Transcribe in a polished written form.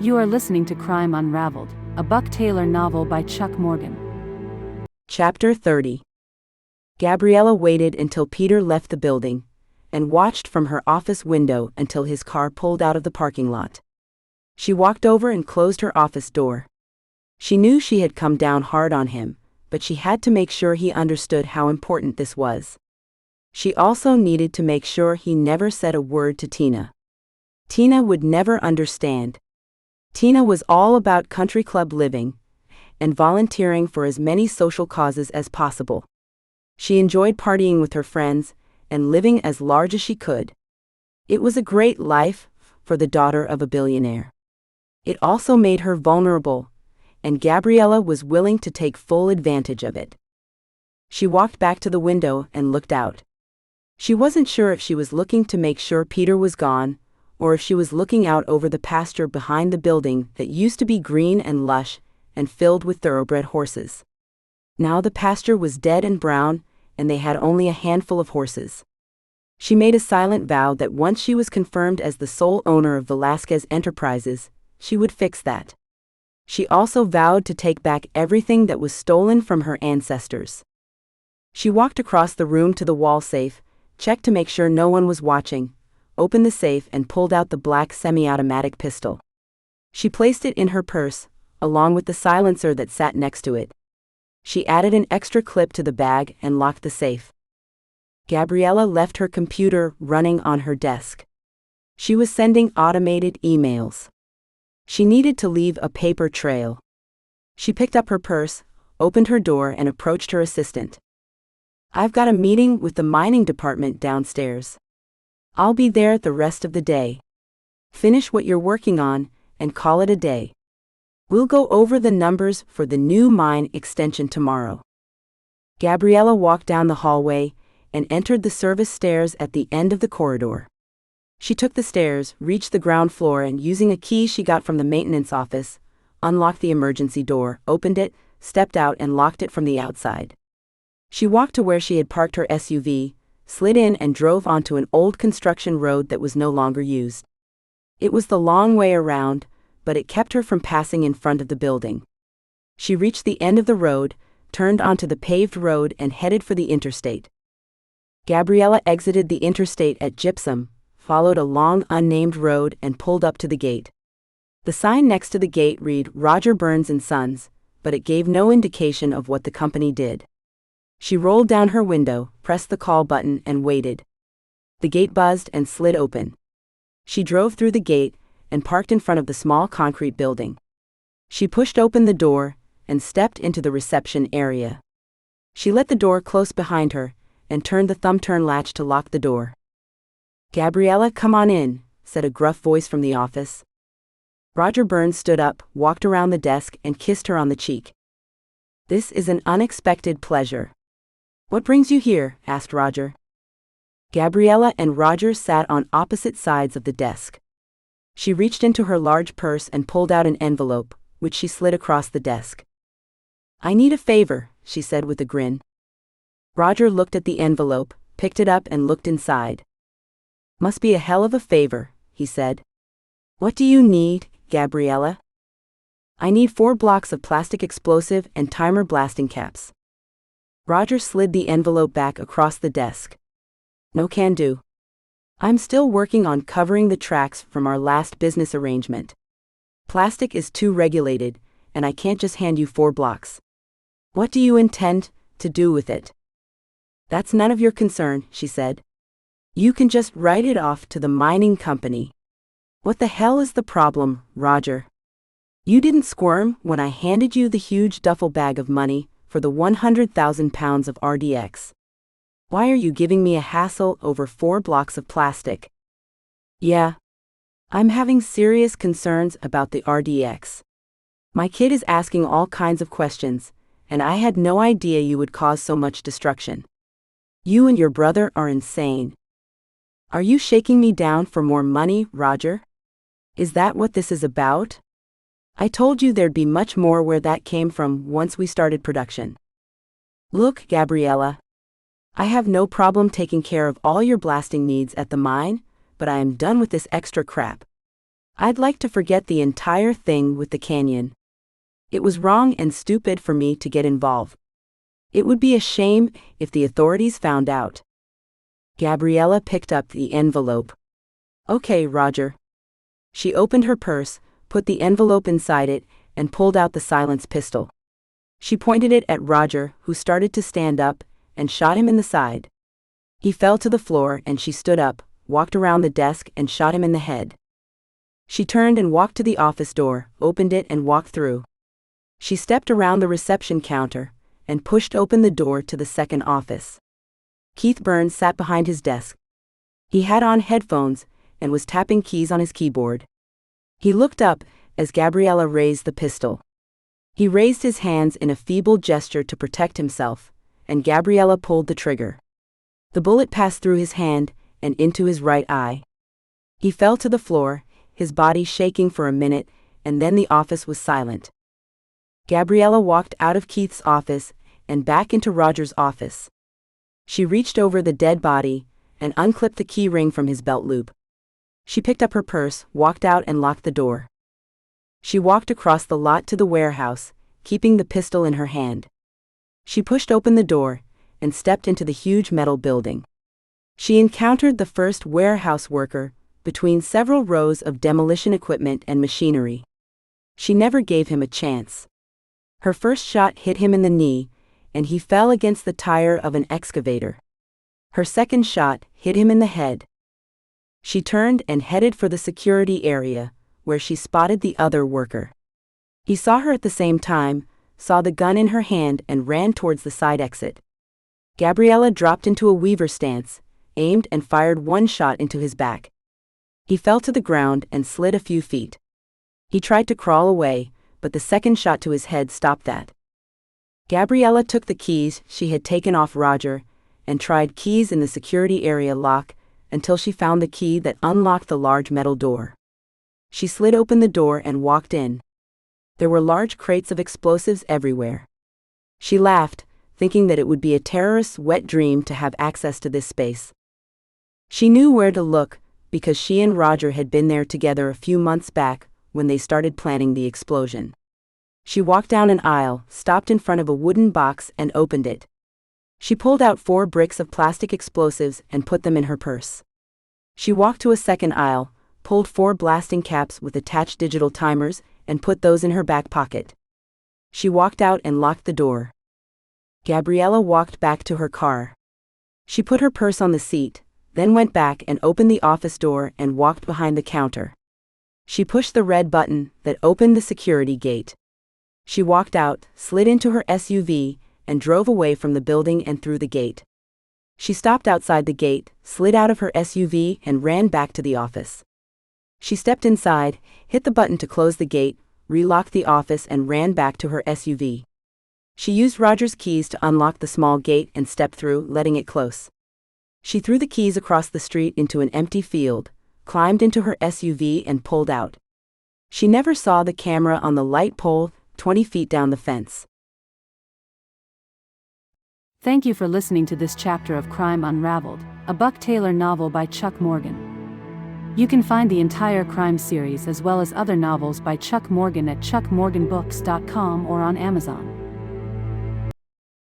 You are listening to Crime Unraveled, a Buck Taylor novel by Chuck Morgan. Chapter 30. Gabriella waited until Peter left the building, and watched from her office window until his car pulled out of the parking lot. She walked over and closed her office door. She knew she had come down hard on him, but she had to make sure he understood how important this was. She also needed to make sure he never said a word to Tina. Tina would never understand. Tina was all about country club living and volunteering for as many social causes as possible. She enjoyed partying with her friends and living as large as she could. It was a great life for the daughter of a billionaire. It also made her vulnerable, and Gabriella was willing to take full advantage of it. She walked back to the window and looked out. She wasn't sure if she was looking to make sure Peter was gone, or if she was looking out over the pasture behind the building that used to be green and lush and filled with thoroughbred horses. Now the pasture was dead and brown, and they had only a handful of horses. She made a silent vow that once she was confirmed as the sole owner of Velasquez Enterprises, she would fix that. She also vowed to take back everything that was stolen from her ancestors. She walked across the room to the wall safe, checked to make sure no one was watching, opened the safe and pulled out the black semi-automatic pistol. She placed it in her purse, along with the silencer that sat next to it. She added an extra clip to the bag and locked the safe. Gabriella left her computer running on her desk. She was sending automated emails. She needed to leave a paper trail. She picked up her purse, opened her door and approached her assistant. "I've got a meeting with the mining department downstairs. I'll be there the rest of the day. Finish what you're working on, and call it a day. We'll go over the numbers for the new mine extension tomorrow." Gabriella walked down the hallway and entered the service stairs at the end of the corridor. She took the stairs, reached the ground floor and using a key she got from the maintenance office, unlocked the emergency door, opened it, stepped out and locked it from the outside. She walked to where she had parked her SUV, slid in and drove onto an old construction road that was no longer used. It was the long way around, but it kept her from passing in front of the building. She reached the end of the road, turned onto the paved road and headed for the interstate. Gabriella exited the interstate at Gypsum, followed a long unnamed road and pulled up to the gate. The sign next to the gate read Roger Burns & Sons, but it gave no indication of what the company did. She rolled down her window, pressed the call button and waited. The gate buzzed and slid open. She drove through the gate and parked in front of the small concrete building. She pushed open the door and stepped into the reception area. She let the door close behind her and turned the thumb-turn latch to lock the door. "Gabriella, come on in," said a gruff voice from the office. Roger Burns stood up, walked around the desk and kissed her on the cheek. "This is an unexpected pleasure." "What brings you here?" asked Roger. Gabriella and Roger sat on opposite sides of the desk. She reached into her large purse and pulled out an envelope, which she slid across the desk. "I need a favor," she said with a grin. Roger looked at the envelope, picked it up and looked inside. "Must be a hell of a favor," he said. "What do you need, Gabriella?" "I need 4 blocks of plastic explosive and timer blasting caps." Roger slid the envelope back across the desk. "No can do. I'm still working on covering the tracks from our last business arrangement. Plastic is too regulated, and I can't just hand you 4 blocks. What do you intend to do with it?" "That's none of your concern," she said. "You can just write it off to the mining company." "What the hell is the problem, Roger? You didn't squirm when I handed you the huge duffel bag of money for the 100,000 pounds of RDX. Why are you giving me a hassle over 4 blocks of plastic?" "Yeah. I'm having serious concerns about the RDX. My kid is asking all kinds of questions, and I had no idea you would cause so much destruction. You and your brother are insane. Are you shaking me down for more money, Roger? Is that what this is about? I told you there'd be much more where that came from once we started production. Look, Gabriella. I have no problem taking care of all your blasting needs at the mine, but I am done with this extra crap. I'd like to forget the entire thing with the canyon. It was wrong and stupid for me to get involved. It would be a shame if the authorities found out. Gabriella picked up the envelope. Okay, Roger. She opened her purse, put the envelope inside it, and pulled out the silenced pistol. She pointed it at Roger, who started to stand up, and shot him in the side. He fell to the floor and she stood up, walked around the desk and shot him in the head. She turned and walked to the office door, opened it and walked through. She stepped around the reception counter and pushed open the door to the second office. Keith Burns sat behind his desk. He had on headphones and was tapping keys on his keyboard. He looked up as Gabriella raised the pistol. He raised his hands in a feeble gesture to protect himself, and Gabriella pulled the trigger. The bullet passed through his hand and into his right eye. He fell to the floor, his body shaking for a minute, and then the office was silent. Gabriella walked out of Keith's office and back into Roger's office. She reached over the dead body and unclipped the key ring from his belt loop. She picked up her purse, walked out and locked the door. She walked across the lot to the warehouse, keeping the pistol in her hand. She pushed open the door and stepped into the huge metal building. She encountered the first warehouse worker between several rows of demolition equipment and machinery. She never gave him a chance. Her first shot hit him in the knee, and he fell against the tire of an excavator. Her second shot hit him in the head. She turned and headed for the security area, where she spotted the other worker. He saw her at the same time, saw the gun in her hand and ran towards the side exit. Gabriella dropped into a weaver stance, aimed and fired one shot into his back. He fell to the ground and slid a few feet. He tried to crawl away, but the second shot to his head stopped that. Gabriella took the keys she had taken off Roger and tried keys in the security area lock until she found the key that unlocked the large metal door. She slid open the door and walked in. There were large crates of explosives everywhere. She laughed, thinking that it would be a terrorist's wet dream to have access to this space. She knew where to look because she and Roger had been there together a few months back when they started planning the explosion. She walked down an aisle, stopped in front of a wooden box and opened it. She pulled out 4 bricks of plastic explosives and put them in her purse. She walked to a second aisle, pulled 4 blasting caps with attached digital timers, and put those in her back pocket. She walked out and locked the door. Gabriella walked back to her car. She put her purse on the seat, then went back and opened the office door and walked behind the counter. She pushed the red button that opened the security gate. She walked out, slid into her SUV, and drove away from the building and through the gate. She stopped outside the gate, slid out of her SUV and ran back to the office. She stepped inside, hit the button to close the gate, relocked the office and ran back to her SUV. She used Roger's keys to unlock the small gate and stepped through, letting it close. She threw the keys across the street into an empty field, climbed into her SUV and pulled out. She never saw the camera on the light pole 20 feet down the fence. Thank you for listening to this chapter of Crime Unraveled, a Buck Taylor novel by Chuck Morgan. You can find the entire crime series as well as other novels by Chuck Morgan at chuckmorganbooks.com or on Amazon.